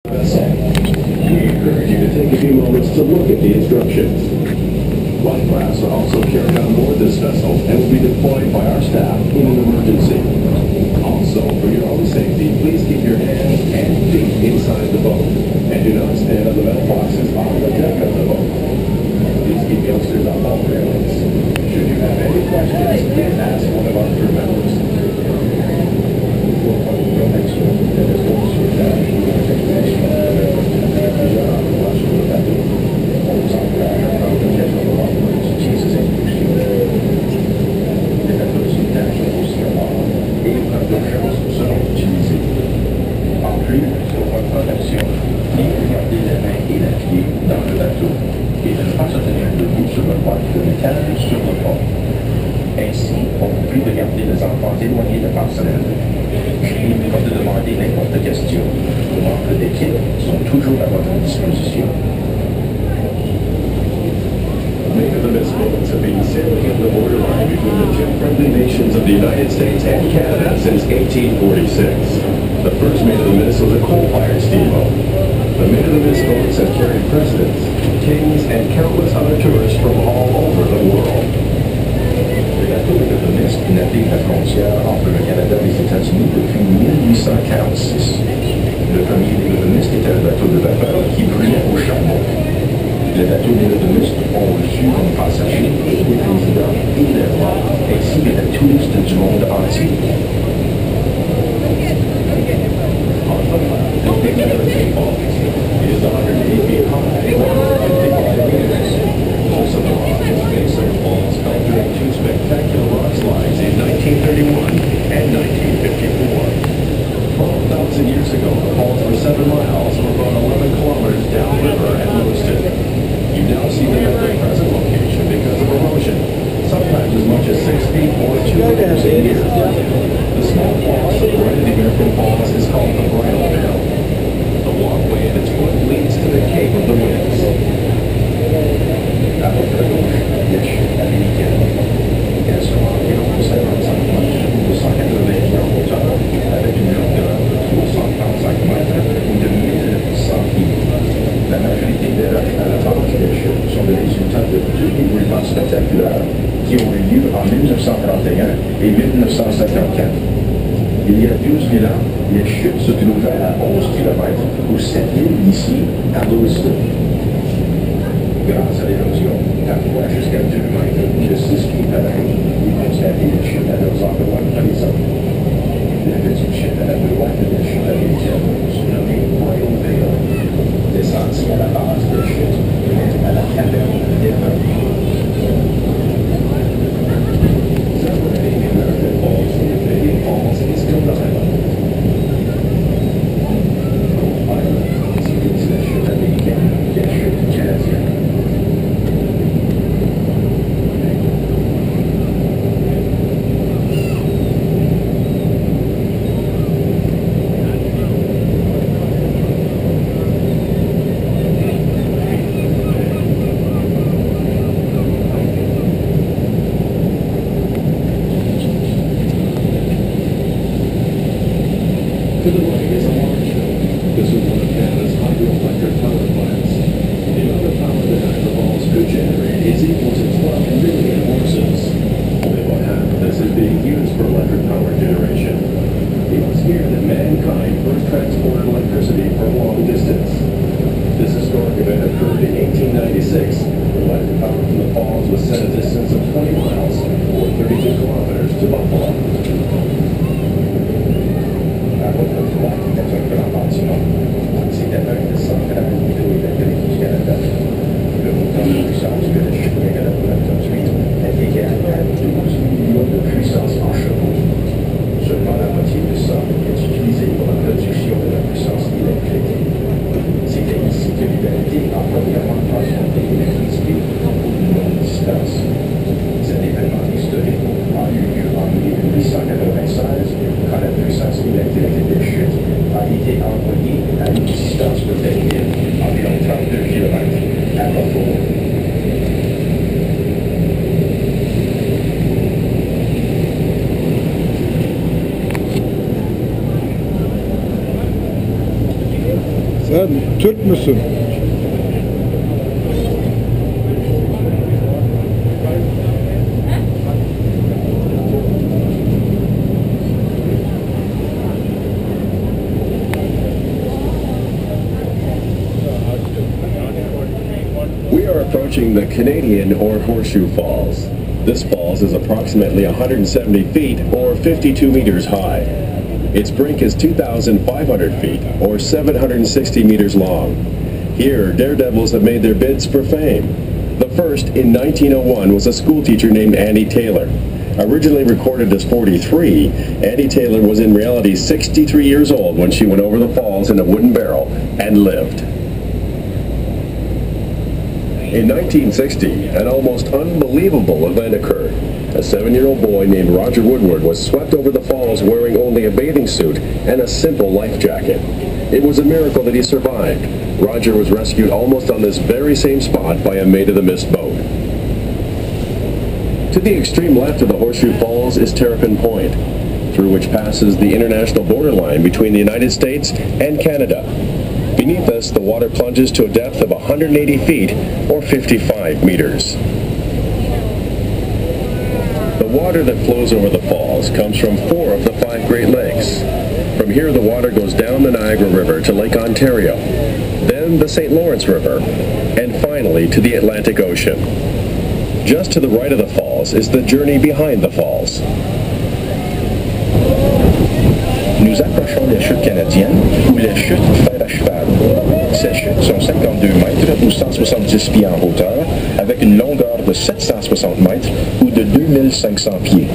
We encourage you to take a few moments to look at the instructions. Life rafts are also carried on board this vessel and will be deployed by our staff in an emergency. Also, for your own safety, please keep your hands and feet inside the boat and do not stand on the metal boxes on the deck of the boat. Please keep youngsters off all railings. Should you have any questions, please ask one of our crew members. Ainsi, on vous prie de garder les enfants éloignés de personnel. N'oubliez pas de demander n'importe question. Les membres d'équipe sont toujours à votre disposition. Many of the Miss boats have been sailing at the borderline between the two friendly nations of the United States and Canada since 1846. The first Maid of the Miss was a coal-fired steamboat. The Maid of the Miss boats have carried presidents, kings, and countless other tourists from all over the world. Le bateau Maid of the Mist navigue la frontière entre le Canada et les États-Unis depuis 1846. Le premier Maid of the Mist était un bateau de vapeur qui brûlait au charbon. Les bateaux Maid of the Mist ont reçu comme passagers et les présidents et les rois, ainsi que les touristes du monde entier. The Big American Falls is 108 feet high, 155 meters. Also, the Rockies Mesa Falls fell during two spectacular rock slides in 1931 and 1954. 12,000 years ago, the falls were 7 miles or about 11 kilometers downriver at Lewiston. You now see them at their present location because of erosion, sometimes as much as 6 feet or 2 meters a year. The small falls separating the American Falls is called the Bridal Veil. The walkway at its foot leads to the Cape of the Winds. À votre gauche, il y a chute américaine. Elle sera environ 55 mètres ou 180 pieds en hauteur, avec une longueur de 335 mètres ou de 1100 pieds. La majorité des roches à la base des chutes sont le résultat de deux éboulements spectaculaires qui ont eu lieu en 1931 et 1954. Il y a 12 000 ans, les chutes se trouvaient à 11 km ou 7 milles d'ici à Lewiston. Grâce à l'érosion, parfois jusqu'à 2 mètres de 6 pieds par an, ils constataient les chutes à leurs endroits présents. La petite chute à la droite de la chute américaine, surnommée Bridal Veil, descendit à la base des chutes et à la caverne des vents. Separating the American Falls from the Canadian Falls is Goat Island. Goat Island utilise la chute américaine et la chute canadienne. To the right is a large building. This is one of Canada's hydroelectric power plants. The amount of power that Niagara Falls could generate is equal to 12 million horses. Only about half of this is being used for electric power generation. It was here that mankind first transported electricity for a long distance. This historic event occurred in 1896. Electric power from the falls was sent a distance of 20 miles, or 32 kilometers, to Buffalo. La route de droite est un grand bâtiment. C'est à 100 grammes de l'électrique du Canada. Le montant de puissance que le chute Niagara pourrait produire est égal à 12 millions de puissance en chevaux. Seulement la moitié de ça est utilisée pour la production de la puissance électrique. Sen Türk müsün? We are approaching the Canadian or Horseshoe Falls. This falls is approximately 170 feet or 52 meters high. Its brink is 2,500 feet or 760 meters long. Here, daredevils have made their bids for fame. The first, in 1901, was a schoolteacher named Annie Taylor. Originally recorded as 43, Annie Taylor was in reality 63 years old when she went over the falls in a wooden barrel and lived. In 1960, an almost unbelievable event occurred. A 7-year-old boy named Roger Woodward was swept over the falls wearing only a bathing suit and a simple life jacket. It was a miracle that he survived. Roger was rescued almost on this very same spot by a maid-of-the-mist boat. To the extreme left of the Horseshoe Falls is Terrapin Point, through which passes the international borderline between the United States and Canada. Beneath us, the water plunges to a depth of 180 feet or 55 meters. The water that flows over the falls comes from 4 of the 5 Great Lakes. From here, the water goes down the Niagara River to Lake Ontario, then the St. Lawrence River, and finally to the Atlantic Ocean. Just to the right of the falls is the journey behind the falls. Nous approchons des chutes canadiennes ou les chutes fer à cheval. Ces chutes sont 52 mètres ou 170 pieds en hauteur avec une longueur de 760 mètres ou de 2500 pieds.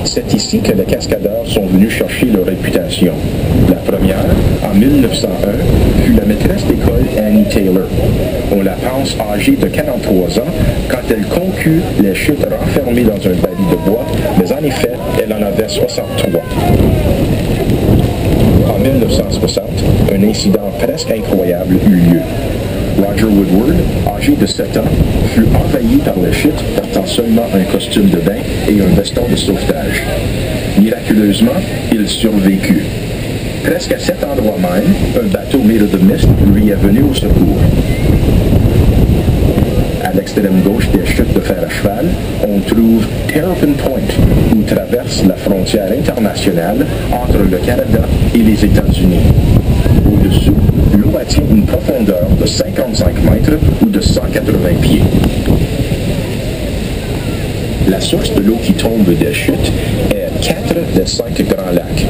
C'est ici que les cascadeurs sont venus chercher leur réputation. La première, en 1901, fut la maîtresse d'école Annie Taylor. On la pense âgée de 43 ans quand elle conclut les chutes renfermées dans un baril de bois, mais en effet, elle en avait 63. En 1960, un incident presque incroyable eut lieu. Roger Woodward, âgé de 7 ans, fut envahi par les chutes portant seulement un costume de bain et un veston de sauvetage. Miraculeusement, il survécut. Presque à cet endroit même, un bateau maid-of-the-mist lui est venu au secours. À l'extrême gauche des chutes de fer à cheval, on trouve Terrapin Point, où traverse la frontière internationale entre le Canada et les États-Unis. Au-dessous, l'eau atteint une profondeur de 55 mètres ou de 180 pieds. La source de l'eau qui tombe des chutes est 4 des 5 grands lacs.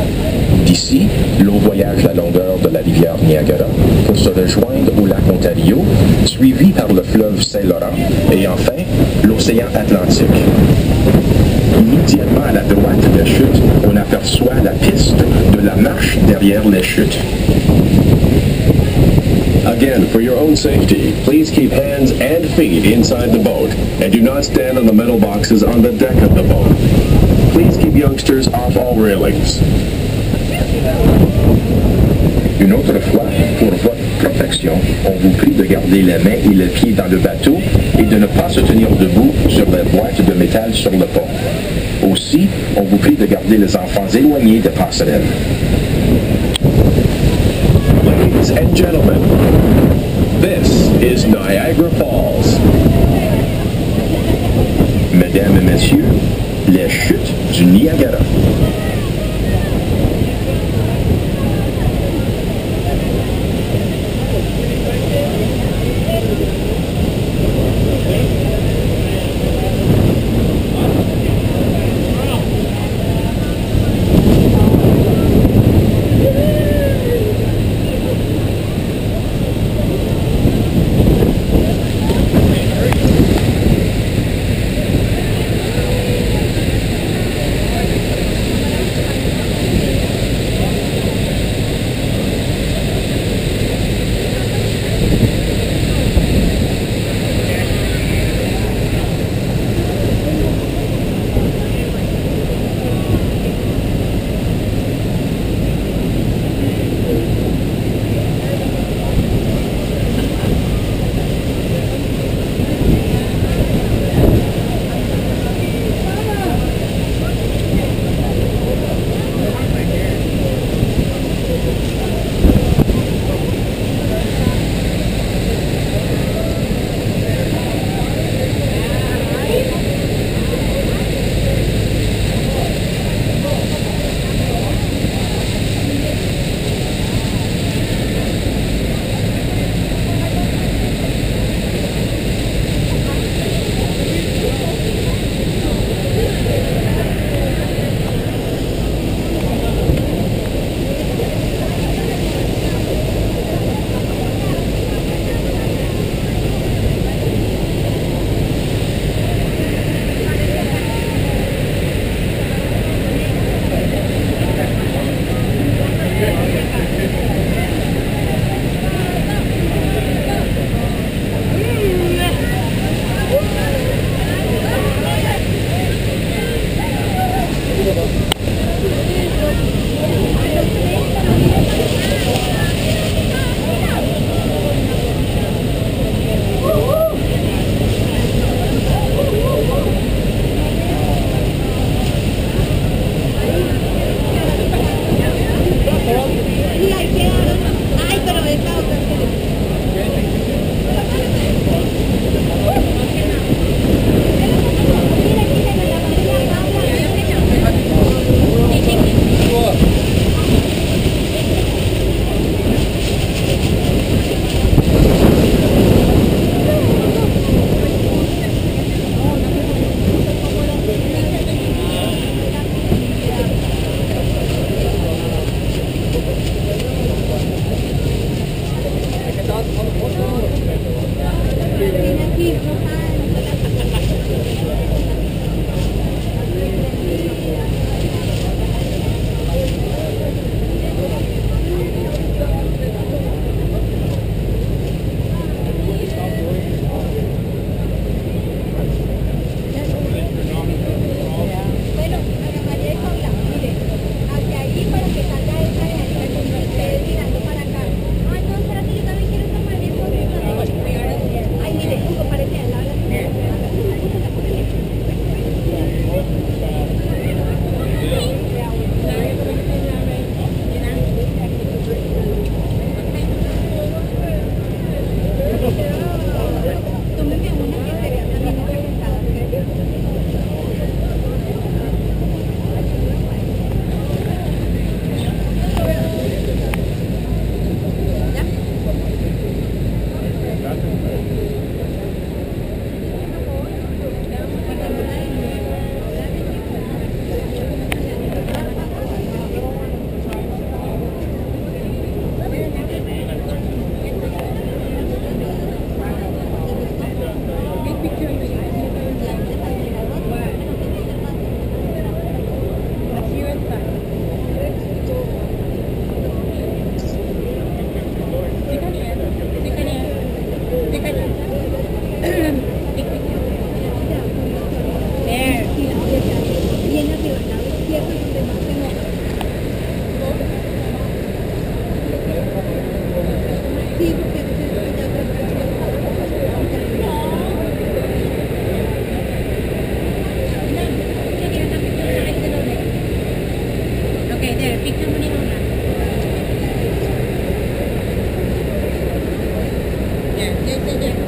D'ici, l'eau voyage la longueur de la rivière Niagara pour se rejoindre au lac Ontario, suivi par le fleuve Saint-Laurent et enfin l'océan Atlantique. Immédiatement à la droite des chutes, on aperçoit la piste de la marche derrière les chutes. Again, for your own safety, please keep hands and feet inside the boat and do not stand on the metal boxes on the deck of the boat. Please keep youngsters off all railings. Une autre fois, pour votre protection, on vous prie de garder les mains et les pieds dans le bateau et de ne pas se tenir debout sur les boîtes de métal sur le pont. Aussi, on vous prie de garder les enfants éloignés des passerelles. Ladies and gentlemen, this is Niagara Falls. Mesdames et messieurs, les chutes du Niagara. 类似这样。